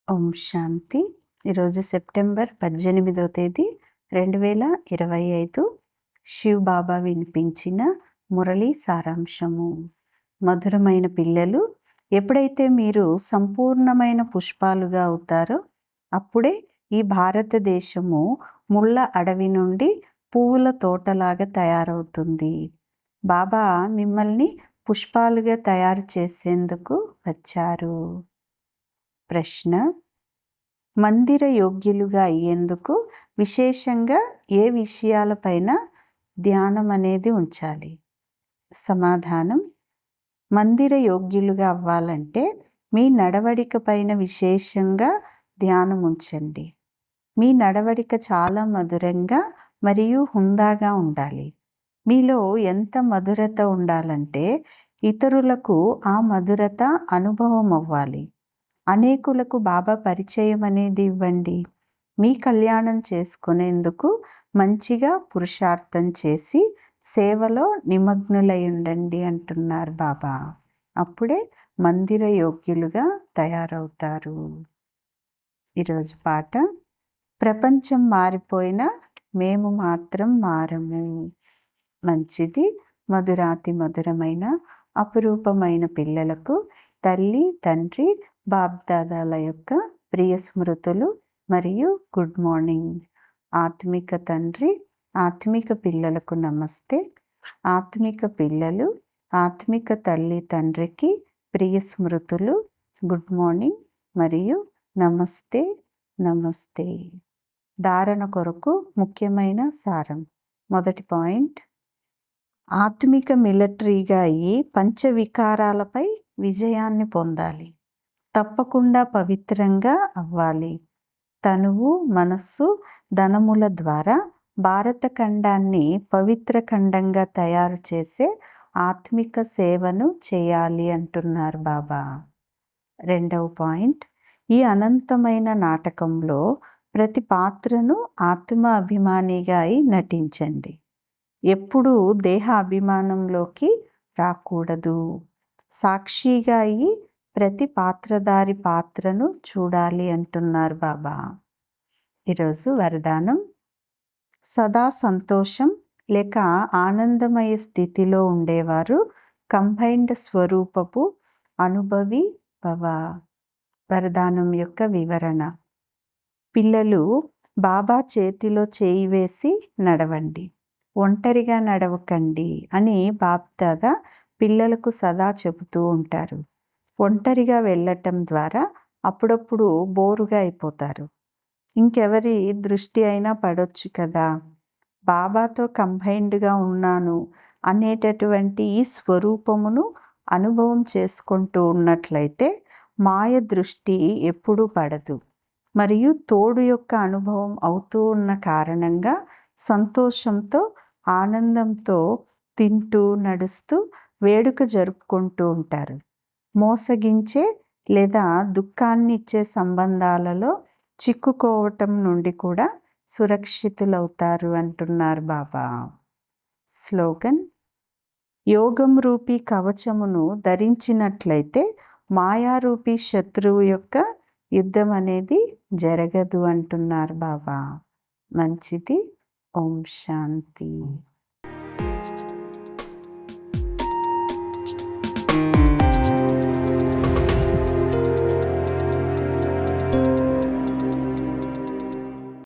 ఓం శాంతి. ఈరోజు సెప్టెంబర్ 18వ తేదీ 2025. శివ్ బాబా వినిపించిన మురళి సారాంశము. మధురమైన పిల్లలు, ఎప్పుడైతే మీరు సంపూర్ణమైన పుష్పాలుగా అవుతారో అప్పుడే ఈ భారతదేశము ముళ్ళ అడవి నుండి పువ్వుల తోటలాగా తయారవుతుంది. బాబా మిమ్మల్ని పుష్పాలుగా తయారు చేసేందుకు వచ్చారు. ప్రశ్న: మందిర యోగ్యులుగా అయ్యేందుకు విశేషంగా ఏ విషయాలపైన ధ్యానం అనేది ఉంచాలి? సమాధానం: మందిర యోగ్యులుగా అవ్వాలంటే మీ నడవడిక పైన విశేషంగా ధ్యానం ఉంచండి. మీ నడవడిక చాలా మధురంగా మరియు హుందాగా ఉండాలి. మీలో ఎంత మధురత ఉండాలంటే ఇతరులకు ఆ మధురత అనుభవం అవ్వాలి. అనేకులకు బాబా పరిచయం అనేది ఇవ్వండి. మీ కళ్యాణం చేసుకునేందుకు మంచిగా పురుషార్థం చేసి సేవలో నిమగ్నులై ఉండండి అంటున్నారు బాబా. అప్పుడే మందిర యోగ్యులుగా తయారవుతారు. ఈరోజు పాట: ప్రపంచం మారిపోయినా మేము మాత్రం మారము. మంచిది. మధురాతి మధురమైన అపురూపమైన పిల్లలకు తల్లి, తండ్రి, బాబ్దాదాల యొక్క ప్రియ స్మృతులు మరియు గుడ్ మార్నింగ్. ఆత్మిక తండ్రి, ఆత్మిక పిల్లలకు నమస్తే. ఆత్మిక పిల్లలు, ఆత్మిక తల్లి, తండ్రికి ప్రియ స్మృతులు, గుడ్ మార్నింగ్ మరియు నమస్తే నమస్తే. ధారణ కొరకు ముఖ్యమైన సారం. మొదటి పాయింట్: ఆత్మిక మిలిటరీగా అయ్యి పంచవికారాలపై విజయాన్ని పొందాలి. తప్పకుండా పవిత్రంగా అవ్వాలి. తనువు, మనస్సు, ధనముల ద్వారా భారత ఖండాన్ని పవిత్ర ఖండంగా తయారు చేసే ఆత్మిక సేవను చేయాలి అంటున్నారు బాబా. రెండవ పాయింట్: ఈ అనంతమైన నాటకంలో ప్రతి పాత్రను ఆత్మ అభిమానిగా అయి నటించండి. ఎప్పుడూ దేహ అభిమానంలోకి రాకూడదు. సాక్షిగా అయి ప్రతి పాత్రధారి పాత్రను చూడాలి అంటున్నారు బాబా. ఈరోజు వరదానం: సదా సంతోషం లేక ఆనందమయ స్థితిలో ఉండేవారు కంబైన్డ్ స్వరూపపు అనుభవి భవ. వరదానం యొక్క వివరణ: పిల్లలు, బాబా చేతిలో చేయి వేసి నడవండి, ఒంటరిగా నడవకండి అని బాప్దాదా పిల్లలకు సదా చెబుతూ ఉంటారు. ఒంటరిగా వెళ్ళటం ద్వారా అప్పుడప్పుడు బోరుగా అయిపోతారు. ఇంకెవరి దృష్టి అయినా పడొచ్చు కదా. బాబాతో కంబైన్డ్గా ఉన్నాను అనేటటువంటి ఈ స్వరూపమును అనుభవం చేసుకుంటూ ఉన్నట్లయితే మాయ దృష్టి ఎప్పుడూ పడదు. మరియు తోడు యొక్క అనుభవం అవుతూ ఉన్న కారణంగా సంతోషంతో, ఆనందంతో తింటూ, నడుస్తూ వేడుక జరుపుకుంటూ ఉంటారు. మోసగించే లేదా దుఃఖాన్ని ఇచ్చే సంబంధాలలో చిక్కుకోవటం నుండి కూడా సురక్షితులవుతారు అంటున్నారు బాబా. స్లోగన్: యోగం రూపీ కవచమును ధరించినట్లయితే మాయారూపీ శత్రువు యొక్క యుద్ధం అనేది జరగదు అంటున్నారు బాబా. మంచిది. ఓం శాంతి.